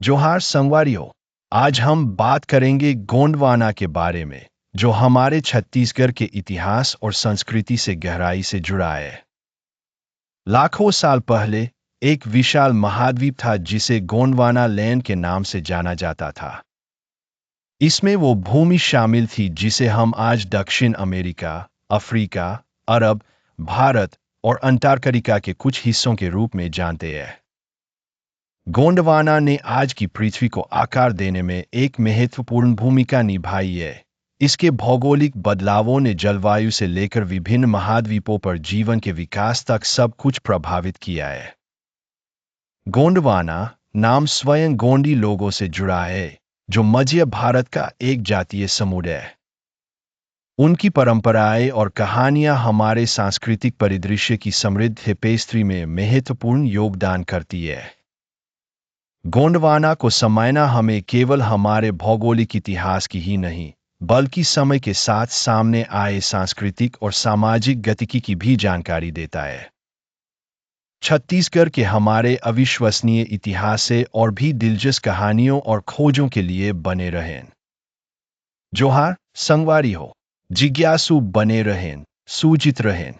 जोहार संगवारियों। आज हम बात करेंगे गोंडवाना के बारे में, जो हमारे छत्तीसगढ़ के इतिहास और संस्कृति से गहराई से जुड़ा है। लाखों साल पहले एक विशाल महाद्वीप था जिसे गोंडवाना लैंड के नाम से जाना जाता था। इसमें वो भूमि शामिल थी जिसे हम आज दक्षिण अमेरिका, अफ्रीका, अरब, भारत और अंटार्कटिका के कुछ हिस्सों के रूप में जानते हैं। गोंडवाना ने आज की पृथ्वी को आकार देने में एक महत्वपूर्ण भूमिका निभाई है। इसके भौगोलिक बदलावों ने जलवायु से लेकर विभिन्न महाद्वीपों पर जीवन के विकास तक सब कुछ प्रभावित किया है। गोंडवाना नाम स्वयं गोंडी लोगों से जुड़ा है, जो मध्य भारत का एक जातीय समुदाय है। उनकी परंपराएं और कहानियां हमारे सांस्कृतिक परिदृश्य की समृद्ध टेपेस्ट्री में महत्वपूर्ण योगदान करती है। गोंडवाना को समझना हमें केवल हमारे भौगोलिक इतिहास की ही नहीं, बल्कि समय के साथ सामने आए सांस्कृतिक और सामाजिक गतिकी की भी जानकारी देता है। छत्तीसगढ़ के हमारे अविश्वसनीय इतिहास से और भी दिलचस्प कहानियों और खोजों के लिए बने रहें। जोहार संगवारी हो, जिज्ञासु बने रहें, सूचित रहें।